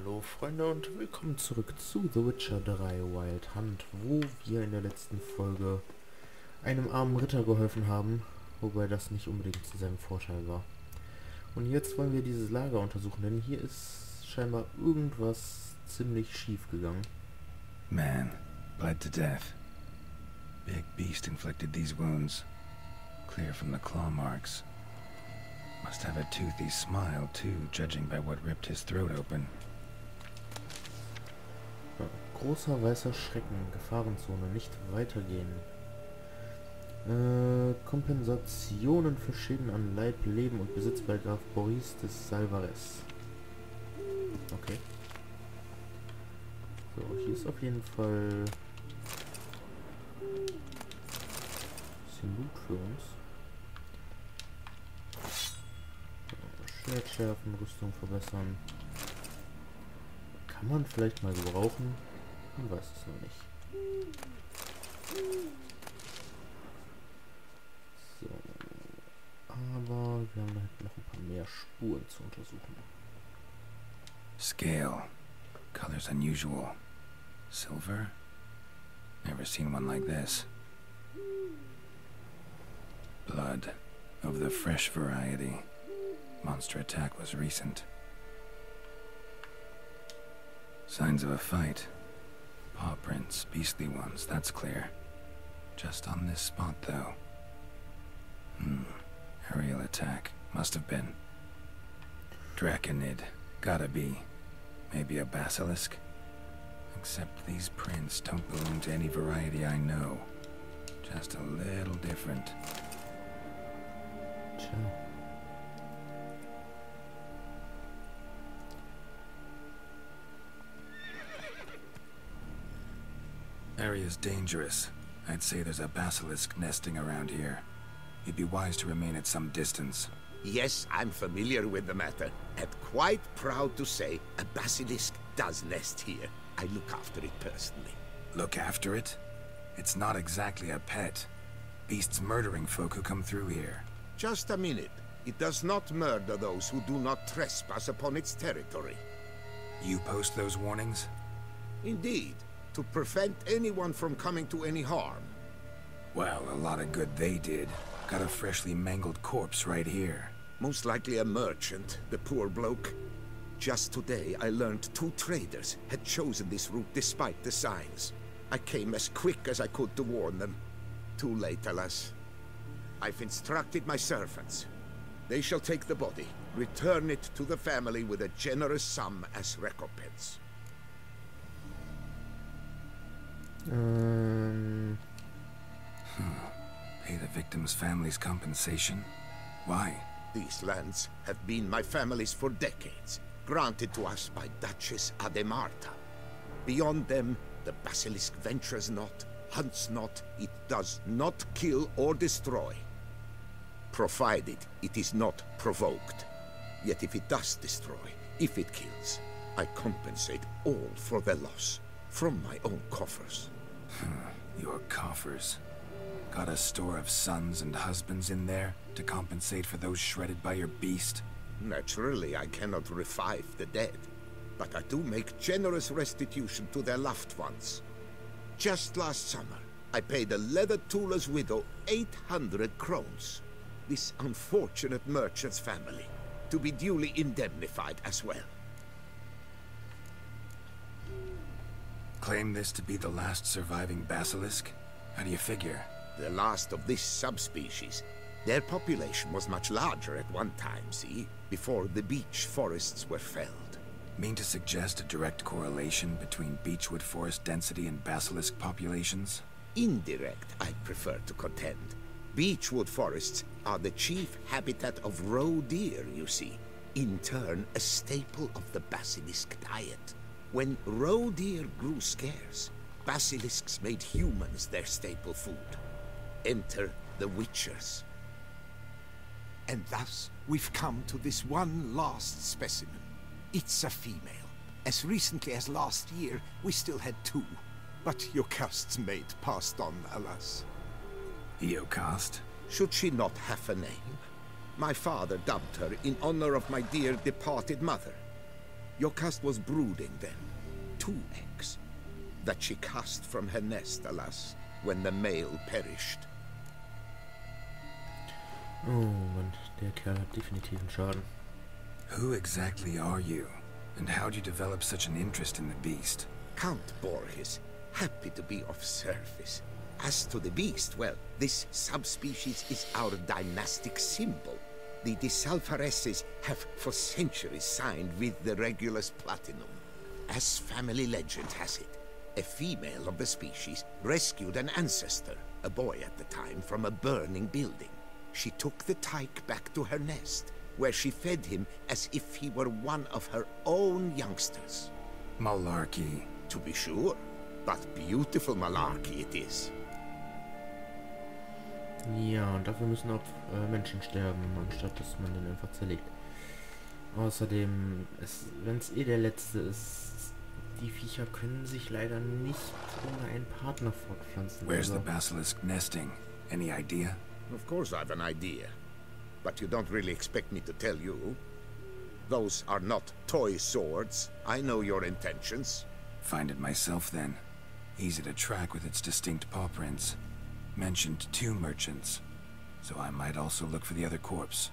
Hallo Freunde und willkommen zurück zu The Witcher 3 Wild Hunt, wo wir in der letzten Folge einem armen Ritter geholfen haben, wobei das nicht unbedingt zu seinem Vorteil war. Und jetzt wollen wir dieses Lager untersuchen, denn hier ist scheinbar irgendwas ziemlich schief gegangen. Man, bled to death. Big beast inflicted these wounds, clear from the claw marks. Must have a toothy smile too, judging by what ripped his throat open. Ja, großer weißer Schrecken, Gefahrenzone, nicht weitergehen. Kompensationen für Schäden an Leib, Leben und Besitz bei Graf Boris des Salvarez. Okay. So, hier ist auf jeden Fall ein bisschen Loot für uns. Schwert schärfen, Rüstung verbessern. Kann man vielleicht mal gebrauchen? Man weiß es noch nicht. So. Aber wir haben da hinten noch ein paar mehr Spuren zu untersuchen. Scale. Colors unusual. Silver? Never seen one like this. Blood. Of the fresh variety. Monster attack was recent. Signs of a fight. Paw prints, beastly ones, that's clear. Just on this spot, though. Aerial attack. Must have been. Draconid. Gotta be. Maybe a basilisk? Except these prints don't belong to any variety I know. Just a little different. Tja. Area's dangerous. I'd say there's a basilisk nesting around here. You'd be wise to remain at some distance. Yes, I'm familiar with the matter, and quite proud to say a basilisk does nest here. I look after it personally. Look after it? It's not exactly a pet. Beasts murdering folk who come through here. Just a minute. It does not murder those who do not trespass upon its territory. You post those warnings? Indeed, to prevent anyone from coming to any harm. Well, a lot of good they did. Got a freshly mangled corpse right here. Most likely a merchant, the poor bloke. Just today I learned 2 traders had chosen this route despite the signs. I came as quick as I could to warn them. Too late, alas. I've instructed my servants. They shall take the body, return it to the family with a generous sum as recompense. Pay the victim's family's compensation? Why? These lands have been my family's for decades, granted to us by Duchess Ademarta. Beyond them, the basilisk ventures not, hunts not, it does not kill or destroy. Provided it is not provoked. Yet if it does destroy, if it kills, I compensate all for their loss, from my own coffers. Your coffers. Got a store of sons and husbands in there to compensate for those shredded by your beast? Naturally, I cannot revive the dead, but I do make generous restitution to their loved ones. Just last summer, I paid a leather tooler's widow 800 crowns. This unfortunate merchant's family, to be duly indemnified as well. Claim this to be the last surviving basilisk? How do you figure? The last of this subspecies. Their population was much larger at one time, see? Before the beech forests were felled. Mean to suggest a direct correlation between beechwood forest density and basilisk populations? Indirect, I prefer to contend. Beechwood forests are the chief habitat of roe deer, you see. In turn, a staple of the basilisk diet. When roe deer grew scarce, basilisks made humans their staple food. Enter the Witchers. And thus, we've come to this one last specimen. It's a female. As recently as last year, we still had 2. But Yokast's mate passed on, alas. Eocost? Should she not have a name? My father dubbed her in honor of my dear departed mother. Your cast was brooding then. 2 eggs. That she cast from her nest, alas, when the male perished. Oh Mann, der Kerl hat definitiv einen Schaden. Who exactly are you? And how'd you develop such an interest in the beast? Count Borges, happy to be of service. As to the beast, well, this subspecies is our dynastic symbol. The Disalfareses have for centuries signed with the Regulus Platinum. As family legend has it, a female of the species rescued an ancestor, a boy at the time, from a burning building. She took the tyke back to her nest, where she fed him as if he were one of her own youngsters. Malarkey. To be sure, but beautiful malarkey it is. Ja, und dafür müssen auch Menschen sterben, anstatt dass man den einfach zerlegt. Außerdem, wenn es eh der letzte ist, die Viecher können sich leider nicht ohne einen Partner fortpflanzen. Where's the basilisk nesting? Any idea? Of course I've an idea, but you don't really expect me to tell you. Those are not toy swords. I know your intentions. Find it myself then. Easy to track with its distinct paw prints. Mentioned 2 merchants, so I might also look for the other corpse.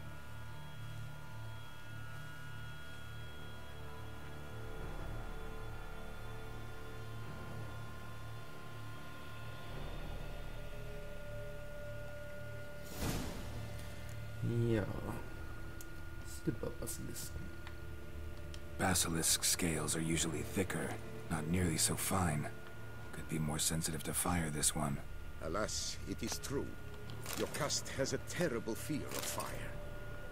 Ja. Slipper-Basilisken. Basilisk scales are usually thicker, not nearly so fine. Could be more sensitive to fire, this one. Alas, it is true. Your cast has a terrible fear of fire.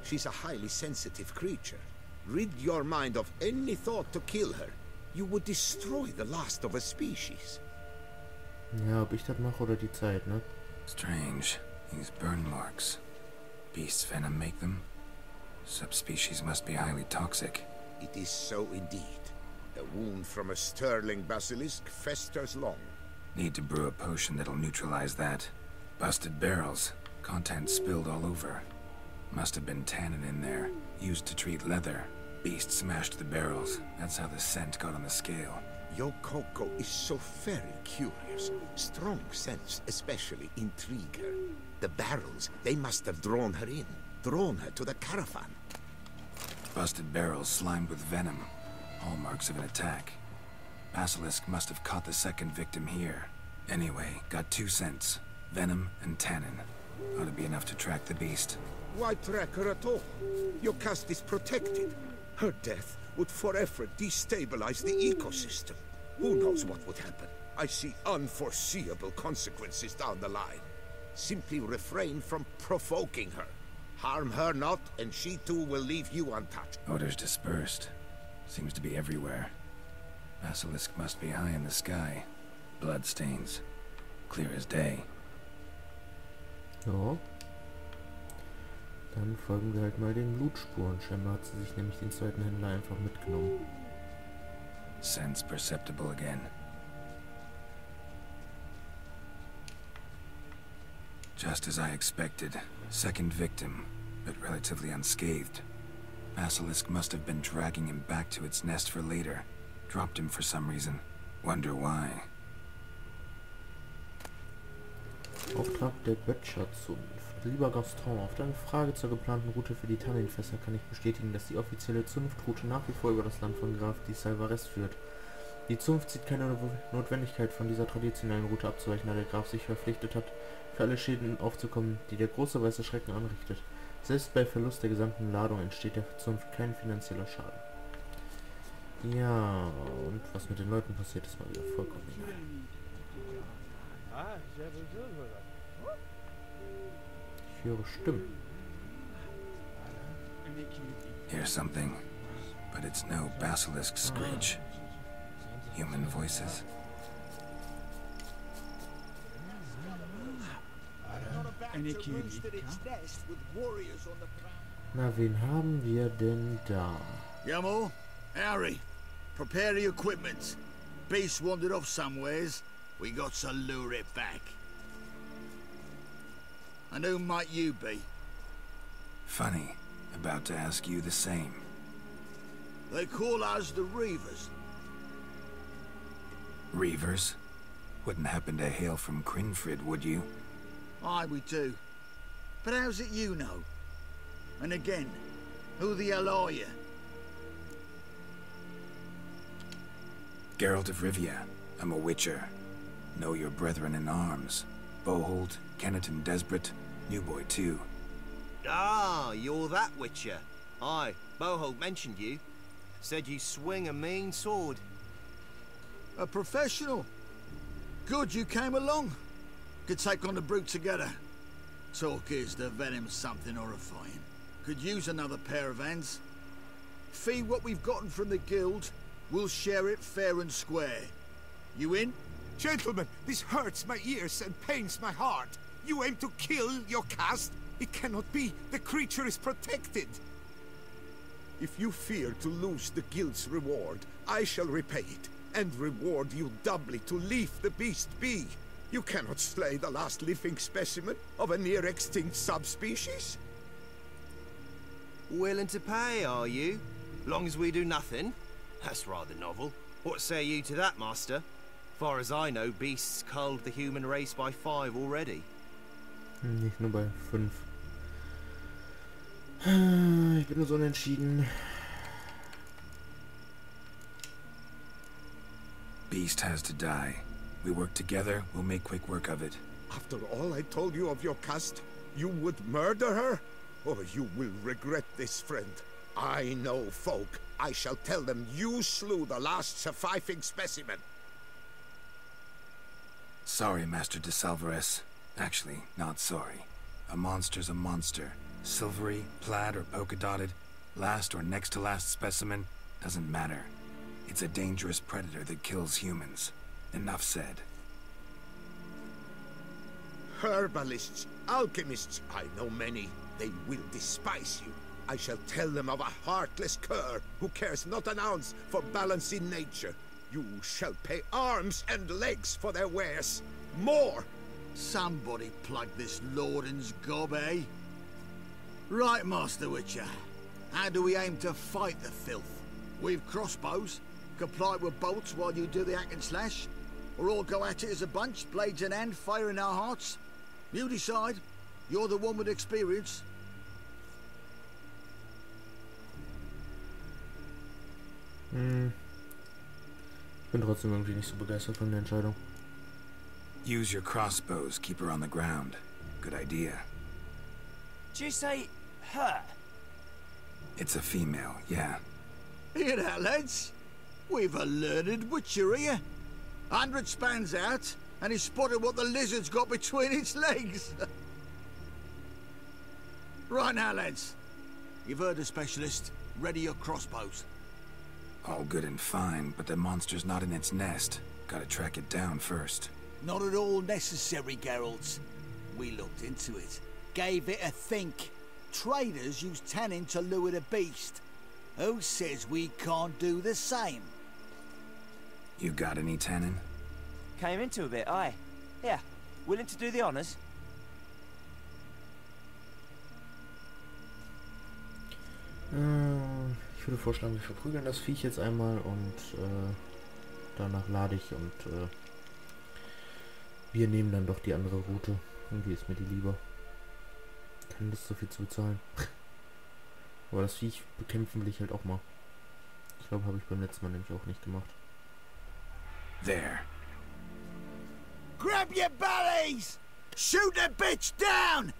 She's a highly sensitive creature. Rid your mind of any thought to kill her. You would destroy the last of a species. Ja, ob ich das mache oder die Zeit, ne? Strange. These burn marks. Beast's venom make them? Subspecies must be highly toxic. It is so indeed. A wound from a sterling basilisk festers long. Need to brew a potion that'll neutralize that. Busted barrels. Contents spilled all over. Must have been tannin in there. Used to treat leather. Beast smashed the barrels. That's how the scent got on the scale. Your Coco is so very curious. Strong scents especially intrigue her. The barrels, they must have drawn her in. Drawn her to the caravan. Busted barrels slimed with venom. Hallmarks of an attack. Basilisk must have caught the second victim here. Anyway, got 2 scents. Venom and tannin. Ought to be enough to track the beast. Why track her at all? Your cast is protected. Her death would forever destabilize the ecosystem. Who knows what would happen? I see unforeseeable consequences down the line. Simply refrain from provoking her. Harm her not, and she too will leave you untouched. Odors dispersed. Seems to be everywhere. Basilisk must be high in the sky. Blood stains. Clear as day. Ja. Dann folgen wir halt mal den Blutspuren. Scheinbar hat sie sich nämlich den zweiten Händler einfach mitgenommen. Sense perceptible again. Just as I expected. Second victim, but relatively unscathed. Basilisk must have been dragging him back to its nest for later. Dropped him for some reason. Wonder why. Auftrag der Witcher-Zunft. Lieber Gaston, auf deine Frage zur geplanten Route für die Tannenfässer kann ich bestätigen, dass die offizielle Zunftroute nach wie vor über das Land von Graf Di Salvarez führt. Die Zunft sieht keine Notwendigkeit, von dieser traditionellen Route abzuweichen, da der Graf sich verpflichtet hat, für alle Schäden aufzukommen, die der große weiße Schrecken anrichtet. Selbst bei Verlust der gesamten Ladung entsteht der Zunft kein finanzieller Schaden. Ja, und was mit den Leuten passiert, ist mal wieder vollkommen egal. Ich höre Stimmen. Hear something, but it's no basilisk screech. Human voices. Na, wen haben wir denn da? Yamo, Harry, prepare the equipment. Beast wandered off somewheres. We got to lure it back. And who might you be? Funny. About to ask you the same. They call us the Reavers. Reavers? Wouldn't happen to hail from Crinfrid, would you? Aye, we do. But how's it you know? And again, who the hell are you? Geralt of Rivia. I'm a Witcher. Know your brethren in arms. Bohold, Kennet and Desperate, new boy too. Ah, you're that Witcher. Aye, Bohold mentioned you. Said you swing a mean sword. A professional. Good you came along. Could take on the brute together. Talk is the venom's something horrifying. Could use another pair of hands. Fee what we've gotten from the guild, we'll share it fair and square. You in? Gentlemen, this hurts my ears and pains my heart. You aim to kill your caste? It cannot be. The creature is protected. If you fear to lose the guild's reward, I shall repay it, and reward you doubly to leave the beast be. You cannot slay the last living specimen of a near-extinct subspecies. Willing to pay, are you? Long as we do nothing? That's rather novel. What say you to that, master? Far as I know, beasts culled the human race by 5 already. Nicht nur bei 5. Ich bin nur so unentschieden. Beast has to die. We work together, we'll make quick work of it. After all I told you of your caste, you would murder her? Or you will regret this, friend. I know folk. I shall tell them you slew the last surviving specimen. Sorry, Master de Salvarez. Actually, not sorry. A monster's a monster. Silvery, plaid, or polka-dotted, last or next to last specimen, doesn't matter. It's a dangerous predator that kills humans. Enough said. Herbalists, alchemists, I know many. They will despise you. I shall tell them of a heartless cur who cares not an ounce for balance in nature. You shall pay arms and legs for their wares. More! Somebody plug this Lorden's gob, eh? Right, Master Witcher. How do we aim to fight the filth? We've crossbows. Comply with bolts while you do the hack and slash? Or all go at it as a bunch, blades in hand, fire in our hearts? You decide. You're the one with experience. Ich bin trotzdem irgendwie nicht so begeistert von der Entscheidung. Use your crossbows, keep her on the ground. Good idea. Did you say her? It's a female, yeah. Hear that, lads? We've a learned Witcher here. 100 spans out, and he's spotted what the lizard's got between its legs. Right now, lads. You've heard the specialist. Ready your crossbows. All good and fine, but the monster's not in its nest. Gotta track it down first. Not at all necessary, Geralts. We looked into it. Gave it a think. Traders use tannin to lure the beast. Who says we can't do the same? You got any tannin? Came into a bit, aye. Yeah, willing to do the honours? Ich würde vorschlagen, wir verprügeln das Viech jetzt einmal und danach lade ich und wir nehmen dann doch die andere Route. Irgendwie ist mir die lieber. Keine Lust, so viel zu bezahlen. Aber das Viech bekämpfen will ich halt auch mal. Ich glaube, habe ich beim letzten Mal nämlich auch nicht gemacht. There. Grab your bellies! Shoot the bitch down!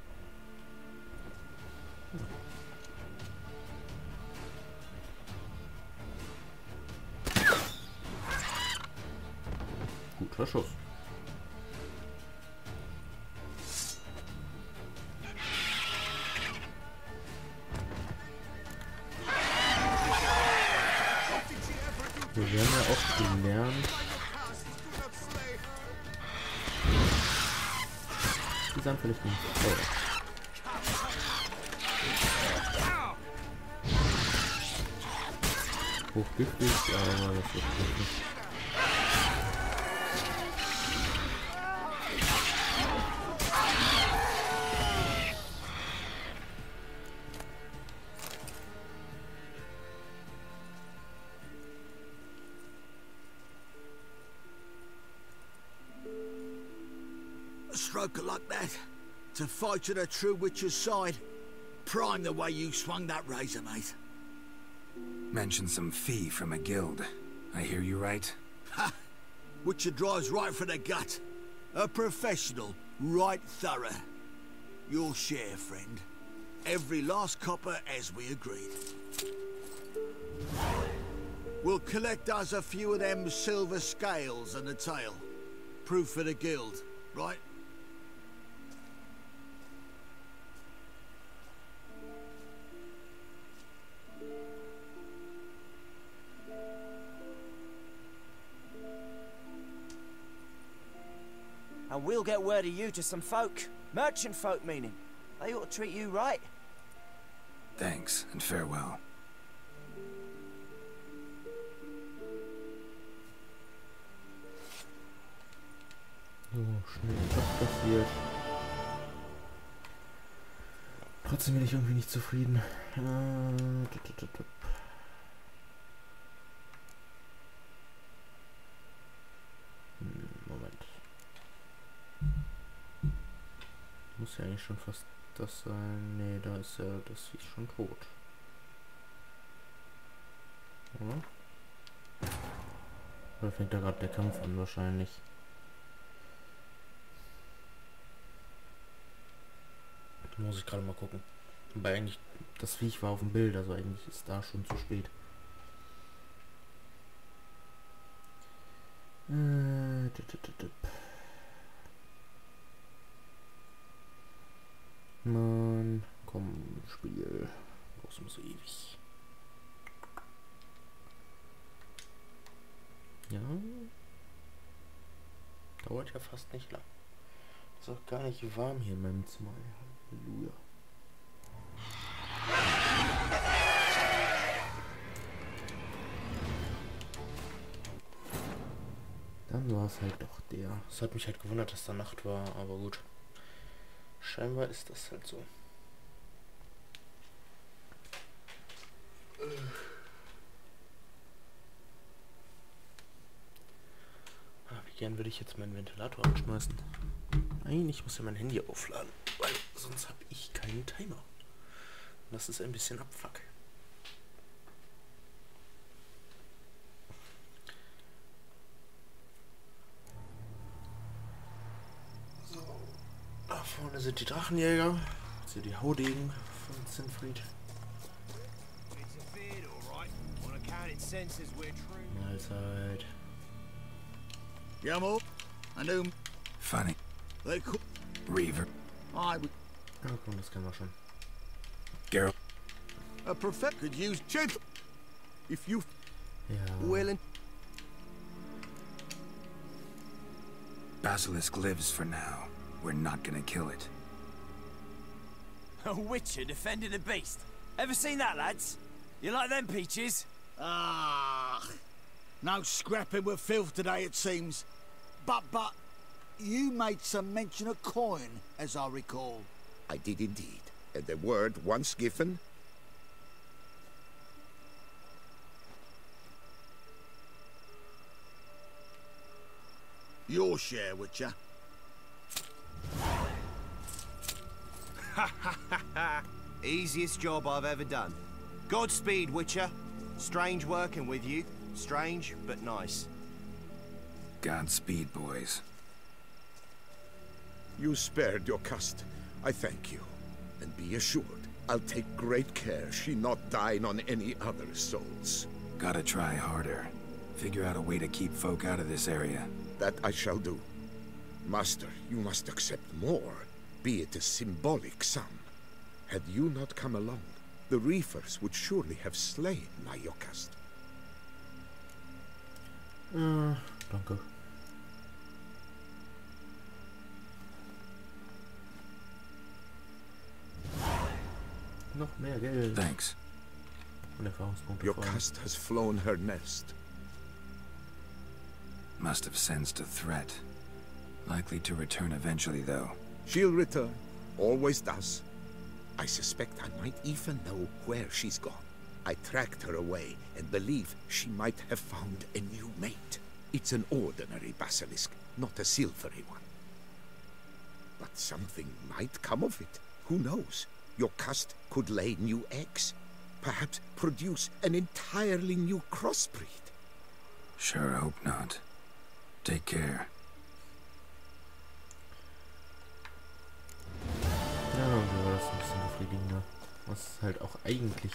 Guter Schuss. Wir werden ja auch gelernt, die sind vielleicht nicht hochgiftig, aber das wird nicht. stroker like that. To fight at a true Witcher's side. Prime the way you swung that razor, mate. Mentioned some fee from a guild. I hear you right? Ha! Witcher drives right for the gut. A professional, right thorough. Your share, friend. Every last copper as we agreed. We'll collect us a few of them silver scales and a tail. Proof for the guild, right? And we'll get word of you to some folk. Merchant folk, meaning. They ought to treat you right. Thanks, and farewell. So, schnell was passiert. Trotzdem bin ich irgendwie nicht zufrieden. Moment. Muss ja eigentlich schon fast das sein. Nee, da ist ja das Vieh schon tot. Oder fängt da gerade der Kampf an wahrscheinlich. Muss ich gerade mal gucken. Wobei eigentlich das Viech war auf dem Bild, also eigentlich ist da schon zu spät. Mann, komm, Spiel. Brauchst du so ewig. Ja. Dauert ja fast nicht lang. Ist auch gar nicht warm hier in meinem Zimmer. Halleluja. Dann war es halt doch der. Es hat mich halt gewundert, dass da Nacht war, aber gut. Scheinbar ist das halt so. Wie gern würde ich jetzt meinen Ventilator anschmeißen? Nein, ich muss ja mein Handy aufladen, weil sonst habe ich keinen Timer. Das ist ein bisschen Abfuck. So, da vorne sind die Drachenjäger, also die Haudegen von Sinfried. Mahlzeit. Yamo, I know. Funny. They could. Reaver. I would. Ja, komm, das kennen wir schon. Geralt. A prophet could use gentle. If you Ja. willing. Basilisk lives for now. We're not gonna kill it. A witcher defending a beast. Ever seen that, lads? You like them peaches? Ah, no scrapping with filth today, it seems. But, you made some mention of coin, as I recall. I did indeed. And the word once given... Your share, Witcher. Easiest job I've ever done. Godspeed, Witcher. Strange working with you. Strange, but nice. Godspeed, boys. You spared your cust. I thank you. And be assured, I'll take great care she not dine on any other souls. Gotta try harder. Figure out a way to keep folk out of this area. That I shall do. Master, you must accept more, be it a symbolic sum. Had you not come along, the reefers would surely have slain my Jokast. Danke. Noch mehr Geld. Thanks. Und Erfahrungspunkte. Jokast has flown her nest. Must have sensed a threat. Likely to return eventually, though. She'll return. Always does. I suspect I might even know where she's gone. I tracked her away and believe she might have found a new mate. It's an ordinary basilisk, not a silvery one. But something might come of it. Who knows? Your cast could lay new eggs. Perhaps produce an entirely new crossbreed. Sure hope not. Take care. Ja, so war das ein bisschen befriedigender. Was halt auch eigentlich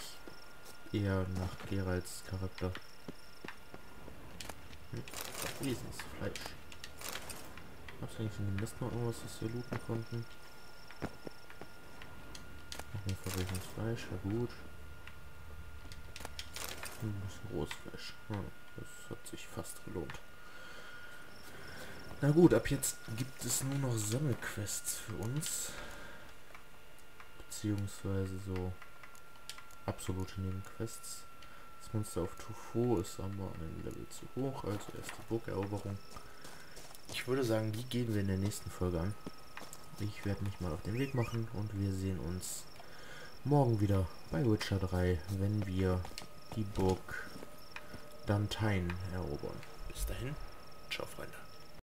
eher nach Geralts Charakter. Wesensfleisch. Gab es eigentlich in dem Mist noch irgendwas, was wir looten konnten? Noch mehr verwesens Fleisch, ja gut. Ein bisschen rohes Fleisch. Ja, das hat sich fast gelohnt. Na gut, ab jetzt gibt es nur noch Sammelquests für uns. Beziehungsweise so absolute Nebenquests. Das Monster auf Tufo ist aber ein Level zu hoch, also erst die Burgeroberung. Ich würde sagen, die gehen wir in der nächsten Folge an. Ich werde mich mal auf den Weg machen und wir sehen uns morgen wieder bei Witcher 3, wenn wir die Burg Teil erobern. Bis dahin, ciao Freunde.